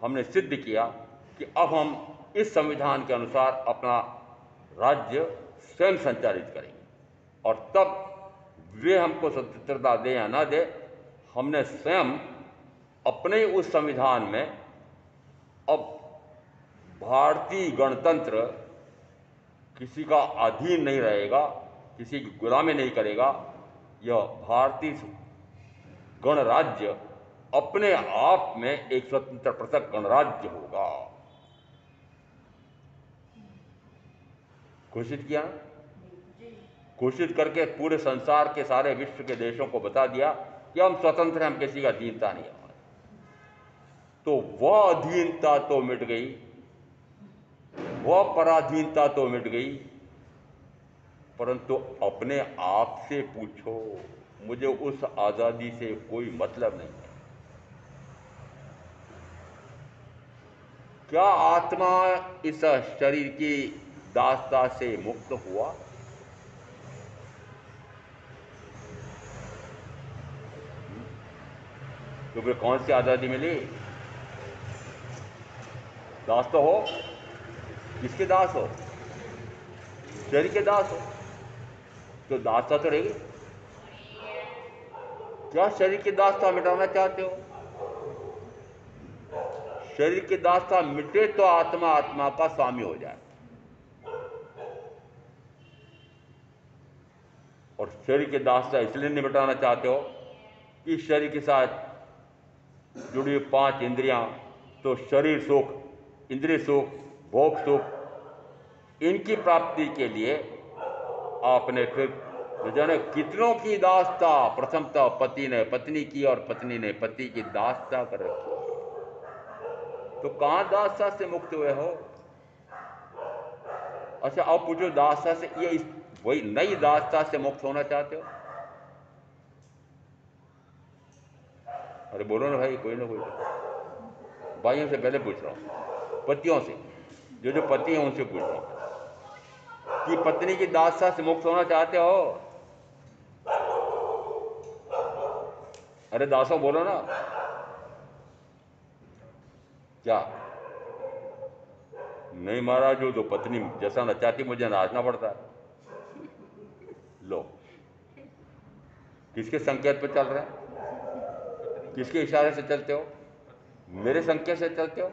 हमने सिद्ध किया कि अब हम इस संविधान के अनुसार अपना राज्य स्वयं संचालित करेंगे। और तब वे हमको स्वतंत्रता दे या ना दे, हमने स्वयं अपने उस संविधान में अब भारतीय गणतंत्र किसी का अधीन नहीं रहेगा, किसी की गुलामी नहीं करेगा। यह भारतीय गणराज्य अपने आप में एक स्वतंत्र पृथक गणराज्य होगा। घोषित किया, घोषित करके पूरे संसार के सारे विश्व के देशों को बता दिया कि हम स्वतंत्र हैं, हम किसी का अधीनता नहीं है। तो वह अधीनता तो मिट गई, वह पराधीनता तो मिट गई, परंतु अपने आप से पूछो, मुझे उस आजादी से कोई मतलब नहीं है। क्या आत्मा इस शरीर की दासता से मुक्त हुआ? तो फिर कौन सी आजादी मिली? दास तो हो, किसके दास हो? शरीर के दास हो, तो दासता तो रहेगी। क्या शरीर की दासता मिटाना चाहते हो? शरीर की दासता मिटे तो आत्मा आत्मा का स्वामी हो जाए। और शरीर की दासता इसलिए नहीं मिटाना चाहते हो कि शरीर के साथ जुड़ी हुई 5 इंद्रियां, तो शरीर सुख, इंद्रिय सुख, भोग सुख, इनकी प्राप्ति के लिए आपने फिर न जाने कितनों की दासता, प्रथमतः पति ने पत्नी की और पत्नी ने पति की दासता कर रखी। तो कहां दासता से मुक्त हुए हो? अच्छा, अब पूछो, दासता से ये वही नई दासता से मुक्त होना चाहते हो? अरे बोलो ना भाई, कोई ना कोई। भाइयों से पहले पूछ रहा हूं, पतियों से। जो पति हैं उनसे पूछ रहा हूं कि पत्नी की दासता से मुक्त होना चाहते हो? अरे दासो बोलो ना। क्या? नहीं महाराज, जो पत्नी जैसा नचाती मुझे नाचना पड़ता है। लो, किसके संकेत पे चल रहे हैं? किसके इशारे से चलते हो? मेरे संकेत से चलते हो?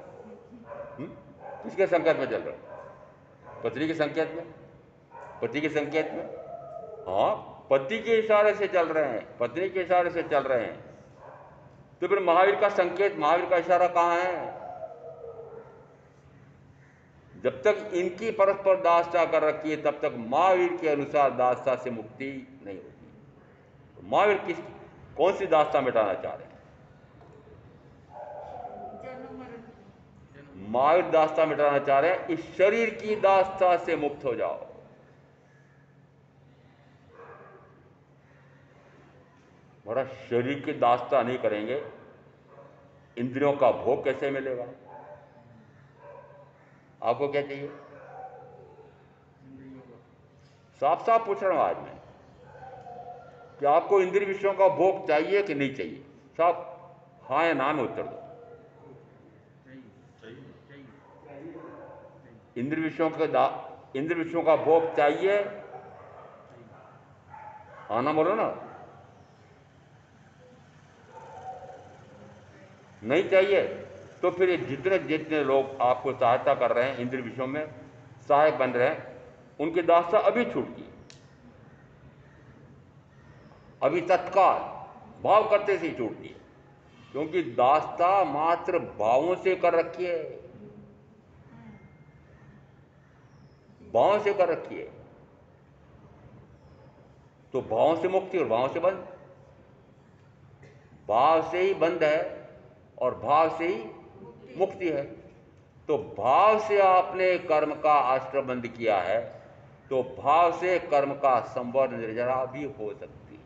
किसके संकेत में चल रहे हो? पत्नी के संकेत में? पति के संकेत में? हाँ, पति के इशारे से चल रहे हैं, पत्नी के इशारे से चल रहे हैं। तो फिर महावीर का संकेत, महावीर का इशारा कहां है? जब तक इनकी परस्पर दासता कर रखी है तब तक महावीर के अनुसार दासता से मुक्ति नहीं होती। तो महावीर कौन सी दासता मिटाना चाह रहे हैं? महावीर दासता मिटाना चाह रहे हैं, इस शरीर की दासता से मुक्त हो जाओ। बड़ा शरीर की दासता नहीं करेंगे, इंद्रियों का भोग कैसे मिलेगा? आपको क्या चाहिए? साफ साफ पूछ रहा हूं आज मैं कि आपको इंद्रिय विषयों का भोग चाहिए कि नहीं चाहिए? साफ हाँ या ना में उत्तर दो। इंद्रिय विषयों का भोग चाहिए? हाँ ना बोलो ना। नहीं चाहिए तो फिर ये जितने जितने लोग आपको सहायता कर रहे हैं, इंद्रिय विषयों में सहायक बन रहे हैं, उनकी दासता अभी छूट गई, अभी तत्काल भाव करते से ही छूटती है। क्योंकि दासता मात्र भावों से कर रखी है, भावों से कर रखी है। तो भावों से मुक्ति और भावों से बंद, भाव से ही बंद है और भाव से ही मुक्ति है। तो भाव से आपने कर्म का आश्रय बंद किया है, तो भाव से कर्म का संवर निर्जरा भी हो सकती है।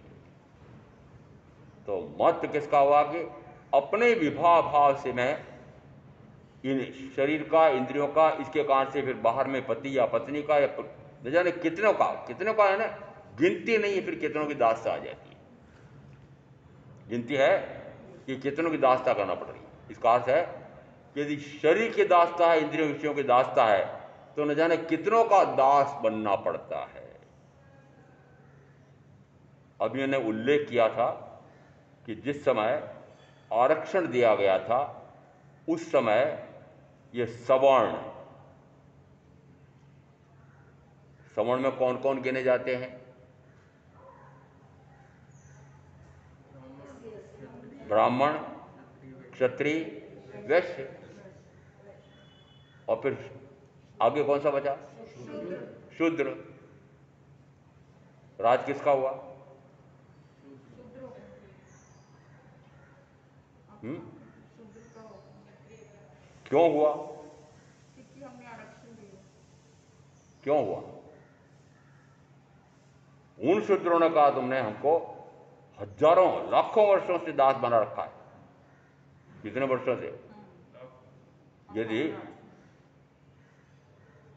तो मत किसका हुआ कि अपने विभाव भाव से मैं इन शरीर का, इंद्रियों का, इसके कारण से फिर बाहर में पति या पत्नी का या न जाने कितनों का है ना, गिनती नहीं है फिर कितनों की दासता आ जाती है। गिनती है कि कितनों की दासता करना पड़ रही है। इसका अर्थ है कि यदि शरीर की दासता है, इंद्रियों विषयों की दासता है, तो न जाने कितनों का दास बनना पड़ता है। अभी मैंने उल्लेख किया था कि जिस समय आरक्षण दिया गया था उस समय ये सवर्ण में कौन कौन गिने जाते हैं? ब्राह्मण, क्षत्रिय, वैश्य, और फिर आगे कौन सा बचा? शूद्र। राज किसका हुआ? क्यों हुआ? क्यों हुआ? उन शूद्रों ने कहा तुमने हमको हजारों लाखों वर्षों से दास बना रखा है। कितने वर्षों से? यदि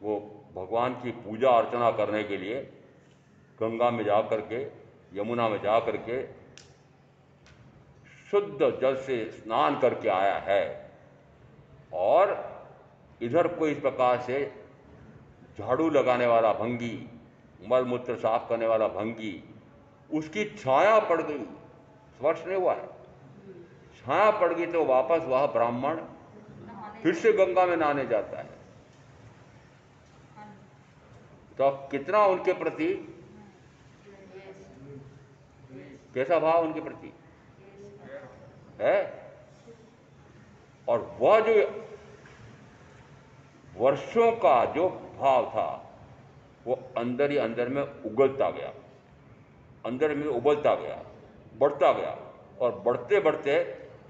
वो भगवान की पूजा अर्चना करने के लिए गंगा में जा करके, यमुना में जा करके शुद्ध जल से स्नान करके आया है और इधर कोई इस प्रकार से झाड़ू लगाने वाला भंगी, मल मूत्र साफ करने वाला भंगी, उसकी छाया पड़ गई, स्पर्श नहीं हुआ है, छाया पड़ गई, तो वापस वह ब्राह्मण फिर से गंगा में नहाने जाता है। तो अब कितना उनके प्रति, कैसा भाव उनके प्रति है? और वह जो वर्षों का जो भाव था वो अंदर ही अंदर में उगलता गया, अंदर में उबलता गया, बढ़ता गया, और बढ़ते बढ़ते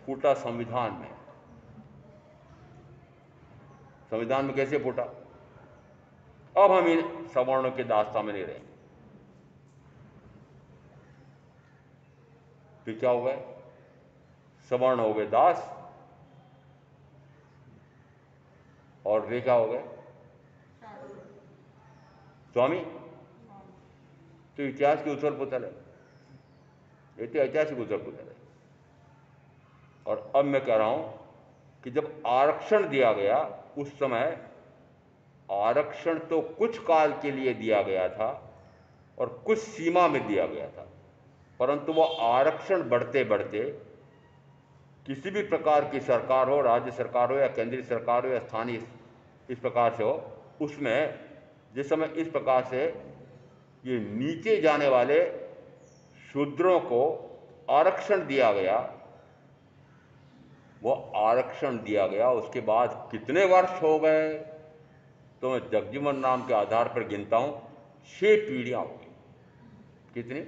फूटा संविधान में। संविधान में कैसे फूटा? अब हम इन सवर्णों के दास्ता में नहीं रहेंगे। फिर क्या हो गए? सवर्ण हो गए दास, और वे क्या हो गए? स्वामी तो इतिहास की उथल पुथल है, ये तो ऐतिहासिक उथल पुथल है। और अब मैं कह रहा हूं कि जब आरक्षण दिया गया उस समय आरक्षण तो कुछ काल के लिए दिया गया था और कुछ सीमा में दिया गया था, परंतु वो आरक्षण बढ़ते बढ़ते किसी भी प्रकार की सरकार हो, राज्य सरकार हो या केंद्रीय सरकार हो या स्थानीय इस प्रकार से हो, उसमें जिस समय इस प्रकार से ये नीचे जाने वाले शूद्रों को आरक्षण दिया गया, वो आरक्षण दिया गया उसके बाद कितने वर्ष हो गए तो मैं जगजीवन राम के आधार पर गिनता हूं 6 पीढ़ियां हो गई। कितनी?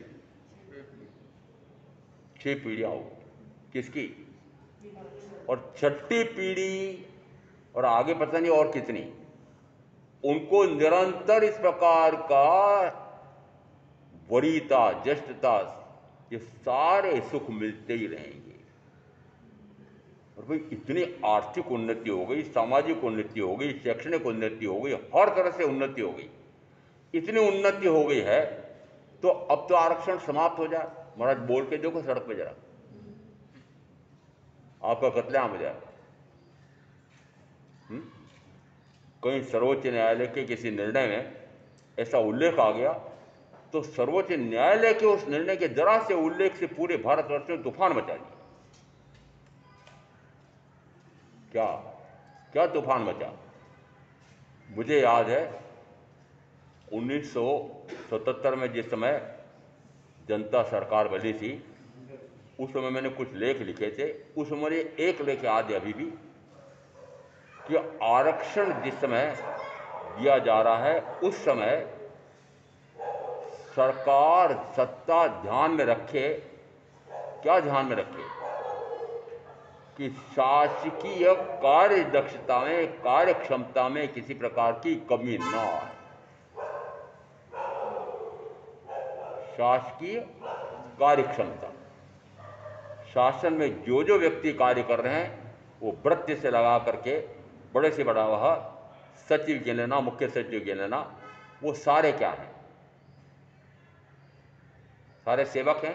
6 पीढ़ियां हो गई। किसकी? और छठी पीढ़ी और आगे पता नहीं और कितनी, उनको निरंतर इस प्रकार का वरीयता, ज्येष्ठता, ये सारे सुख मिलते ही रहेंगे। और भाई इतनी आर्थिक उन्नति हो गई, सामाजिक उन्नति हो गई, शैक्षणिक उन्नति हो गई, हर तरह से उन्नति हो गई, इतनी उन्नति हो गई है, तो अब तो आरक्षण समाप्त हो जाए। महाराज बोल के देखो सड़क पे जरा, आपका कत्लेआम हो जाए। कहीं सर्वोच्च न्यायालय के किसी निर्णय में ऐसा उल्लेख आ गया तो सर्वोच्च न्यायालय के उस निर्णय के जरा से उल्लेख से पूरे भारतवर्ष में तूफान मचा दिया। क्या क्या तूफान मचा। मुझे याद है 1977 में जिस समय जनता सरकार बनी थी, उस समय मैंने कुछ लेख लिखे थे। उस समय एक लेख याद है अभी भी कि आरक्षण जिस समय दिया जा रहा है उस समय सरकार सत्ता ध्यान में रखे, क्या ध्यान में रखे कि शासकीय कार्य दक्षता में, कार्य क्षमता में किसी प्रकार की कमी न आए। शासकीय कार्य क्षमता, शासन में जो जो व्यक्ति कार्य कर रहे हैं वो वृत्ति से लगा करके बड़े से बड़ा वह सचिव गिन लेना, मुख्य सचिव गिन लेना, वो सारे क्या हैं? सारे सेवक हैं।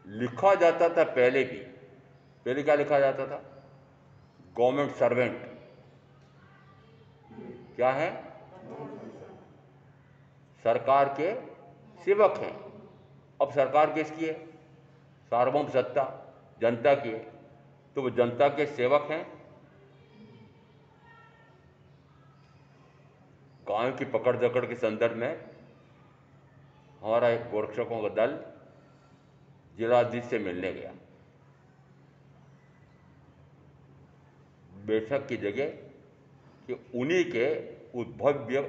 लिखा जाता था पहले भी, पहले क्या लिखा जाता था? Government servant. क्या है? सरकार के सेवक हैं। अब सरकार किसकी है? सार्वभौम सत्ता जनता की है, तो वो जनता के सेवक हैं। गायों की पकड़ दकड़ के संदर्भ में हमारा एक गोरक्षकों का दल जिलाधीश से मिलने गया। बैठक की जगह कि उन्हीं के उस भव्य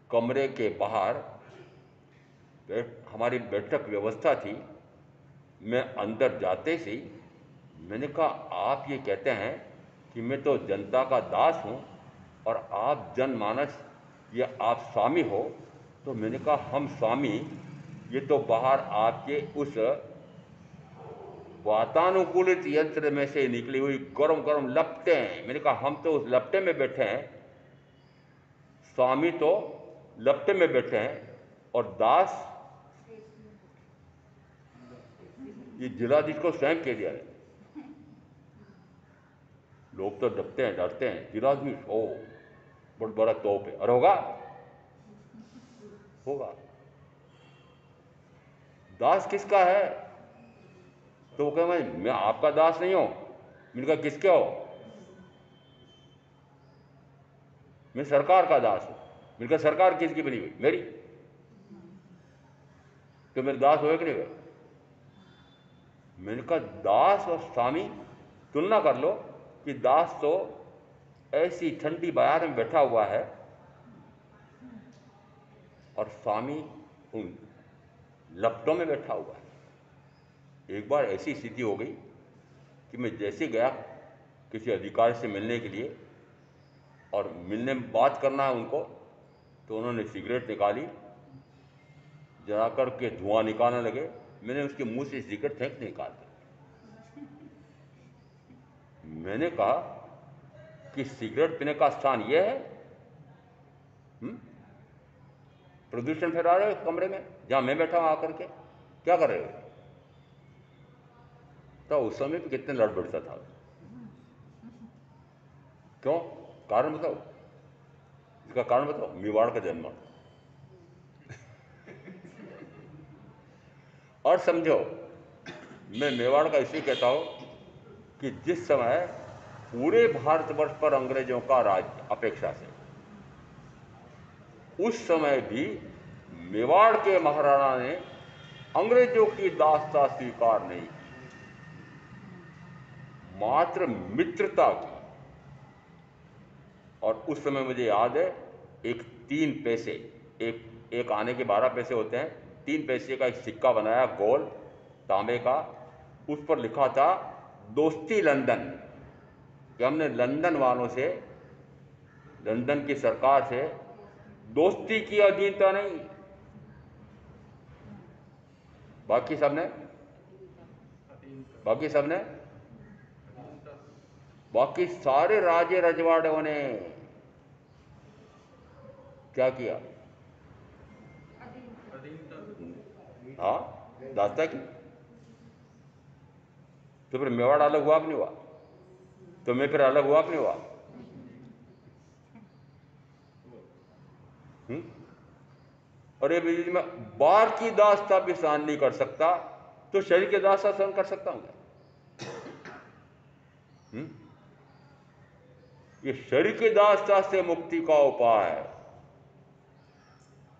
कमरे के बाहर हमारी बैठक व्यवस्था थी। मैं अंदर जाते ही मैंने कहा, आप ये कहते हैं कि मैं तो जनता का दास हूँ और आप जनमानस, ये आप स्वामी हो। तो मैंने कहा, हम स्वामी, ये तो बाहर आपके उस वातानुकूलित यंत्र में से निकली हुई गरम गरम लपटें हैं। मैंने कहा, हम तो उस लपटे में बैठे हैं, स्वामी तो लपटे में बैठे हैं और दास ये जिलाधीश को स्वयं कह दिया है। लोग तो डरते हैं, डरते हैं। जिलाधीश ओ बहुत बड़ा तोप है। और होगा होगा। दास किसका है? तो वो कहे, मैं आपका दास नहीं हूं। मैंने कहा, किसके हो? मैं सरकार का दास हूं। मैंने कहा, सरकार किसकी बनी हुई? मेरी। तो मेरे दास हुए कि नहीं हुए? मैंने कहा, दास और स्वामी तुलना कर लो कि दास तो ऐसी ठंडी बयार में बैठा हुआ है और स्वामी उन लपटों में बैठा हुआ है। एक बार ऐसी स्थिति हो गई कि मैं जैसे गया किसी अधिकारी से मिलने के लिए और मिलने में बात करना है उनको, तो उन्होंने सिगरेट निकाली, जला कर के धुआं निकालने लगे। मैंने उसके मुंह से सिगरेट फेंक निकाल दी। मैंने कहा कि सिगरेट पीने का स्थान यह है? प्रदूषण फैला रहे हो कमरे में जहां मैं बैठा हूं आकर के, क्या कर रहे हो? तो उस समय भी कितने लड़ बढ़ता था, क्यों? कारण बताओ, इसका कारण बताओ। मेवाड़ का जन्म। और समझो, मैं मेवाड़ का इसलिए कहता हूं कि जिस समय पूरे भारतवर्ष पर अंग्रेजों का राज अपेक्षा से, उस समय भी मेवाड़ के महाराणा ने अंग्रेजों की दासता स्वीकार नहीं की, मात्र मित्रता की। और उस समय मुझे याद है, एक 3 पैसे, एक आने के 12 पैसे होते हैं, 3 पैसे का एक सिक्का बनाया गोल तांबे का, उस पर लिखा था दोस्ती लंदन, कि हमने लंदन वालों से, लंदन की सरकार से दोस्ती की, अधीनता नहीं। बाकी सबने बाकी सारे राजे रजवाड़ों ने क्या किया? हाँ, दास्ता की। तो फिर मेवाड़ अलग हुआ कि नहीं हुआ? तो मैं फिर अलग हुआ कि नहीं हुआ? और ये बीच में बार की दास्ता भी सहन नहीं कर सकता, तो शरीर की दास्ता सहन कर सकता हूं क्या? ये शरीर की दास्ता से मुक्ति का उपाय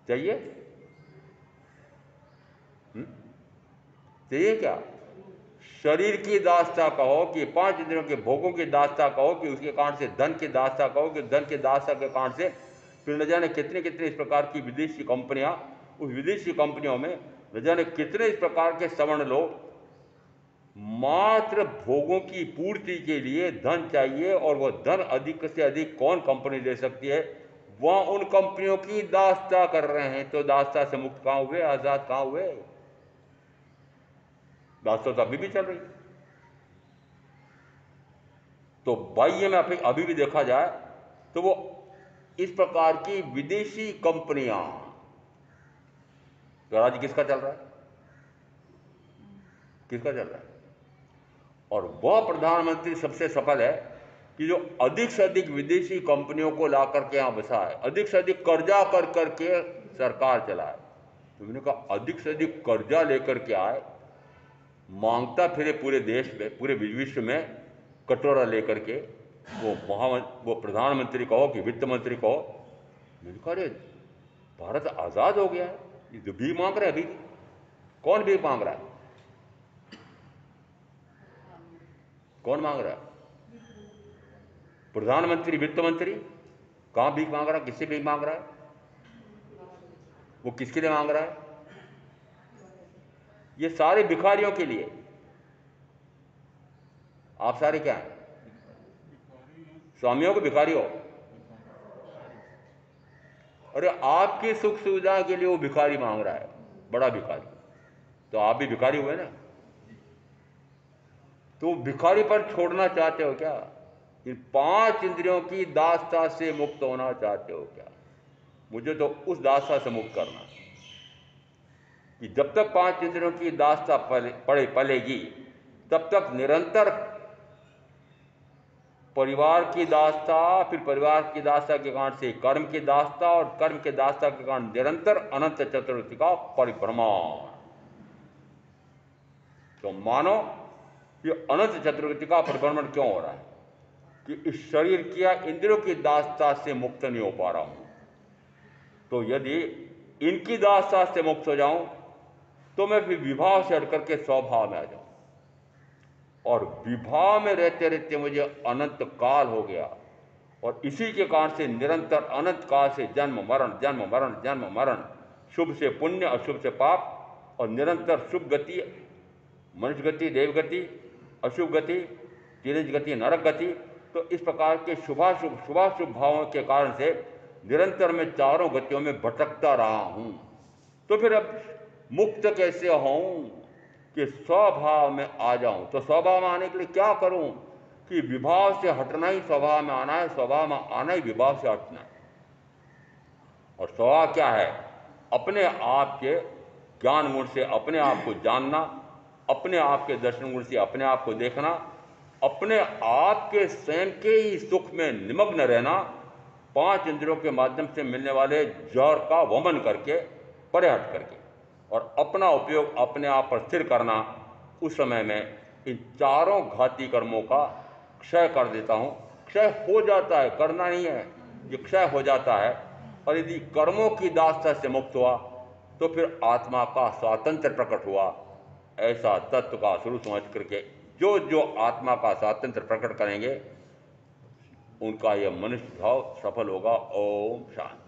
चाहिए। चाहिए क्या? शरीर की दास्ता कहो कि 5 इंद्रियों के भोगों की दास्ता कहो कि उसके कारण से धन की दास्ता कहो कि धन की दास्ता के कारण से फिर न जाने कितने कितने इस प्रकार की विदेशी कंपनियां, उस विदेशी कंपनियों में न जाने कितने इस प्रकार के सवर्ण लोग मात्र भोगों की पूर्ति के लिए धन चाहिए, और वह धन अधिक से अधिक कौन कंपनी दे सकती है, वह उन कंपनियों की दास्ता कर रहे हैं। तो दास्ता से मुक्त कहां हुए? आजाद कहां हुए? दास्ता तो अभी भी चल रही है। तो बाह्य में अभी भी देखा जाए तो वो इस प्रकार की विदेशी कंपनियां, तो आज किसका चल रहा है? किसका चल रहा है? और वह प्रधानमंत्री सबसे सफल है कि जो अधिक से अधिक विदेशी कंपनियों को ला करके यहां बसा है, अधिक से अधिक कर्जा कर करके सरकार चलाए। तुमने कहा अधिक से अधिक कर्जा लेकर के आए, मांगता फिरे पूरे देश में, पूरे विश्व में कटोरा लेकर के, वो प्रधानमंत्री कहो कि वित्त मंत्री कहो। मैंने कहा अरे भारत आजाद हो गया है, ये जो भीख मांग रहे हैं, अभी कौन भीख मांग रहा है? कौन मांग रहा है? प्रधानमंत्री, वित्त मंत्री कहां भीख मांग रहा है? किससे भीख मांग रहा है? वो किसके लिए मांग रहा है? ये सारे भिखारियों के लिए। आप सारे क्या हैं? स्वामियों को भिखारी हो। अरे आपकी सुख सुविधा के लिए वो भिखारी मांग रहा है, बड़ा भिखारी। तो आप भी भिखारी हुए ना। तो भिखारी पर छोड़ना चाहते हो क्या? इन 5 इंद्रियों की दास्ता से मुक्त होना चाहते हो क्या? मुझे तो उस दास्ता से मुक्त करना, कि जब तक 5 इंद्रियों की दास्ता पलेगी, तब तक निरंतर परिवार की दास्ता, फिर परिवार की दास्ता के कारण से कर्म की दास्ता, और कर्म के दास्ता के कारण निरंतर अनंत चतुर्युगी का परिभ्रमण। तो मानो कि अनंत चतुर्युगी का परिभ्रमण क्यों हो रहा है? कि इस शरीर की या इंद्रियों की दास्ता से मुक्त नहीं हो पा रहा हूं। तो यदि इनकी दास्ता से मुक्त हो जाऊं, तो मैं फिर विभाव से हट करके स्वभाव में आ जाऊं, और विभाव में रहते रहते मुझे अनंत काल हो गया, और इसी के कारण से निरंतर अनंत काल से जन्म मरण, जन्म मरण, जन्म मरण, शुभ से पुण्य, अशुभ से पाप, और निरंतर शुभ गति, मनुष्य गति, देव गति, अशुभ गति, तिरज गति, नरक गति। तो इस प्रकार के शुभाशुभ भावों के कारण से निरंतर मैं चारों गतियों में भटकता रहा हूं। तो फिर अब मुक्त कैसे होऊं कि स्वभाव में आ जाऊं? तो स्वभाव में आने के लिए क्या करूं? कि विभाव से हटना ही स्वभाव में आना है, स्वभाव में आना ही विभाव से हटना है। और स्वभाव क्या है? अपने आप के ज्ञान गुण से अपने आप को जानना, अपने आप के दर्शन गुण से अपने आप को देखना, अपने आप के स्वयं के ही सुख में निमग्न रहना, पांच इंद्रियों के माध्यम से मिलने वाले जौहर का वमन करके, परे हट करके, और अपना उपयोग अपने आप पर स्थिर करना। उस समय में इन चारों घाती कर्मों का क्षय कर देता हूँ। क्षय हो जाता है, करना नहीं है, ये क्षय हो जाता है। और यदि कर्मों की दासता से मुक्त हुआ तो फिर आत्मा का स्वातंत्र प्रकट हुआ। ऐसा तत्व का शुरू समझ करके जो जो आत्मा का स्वातंत्र प्रकट करेंगे उनका यह मनुष्य भाव सफल होगा। ओम शांति।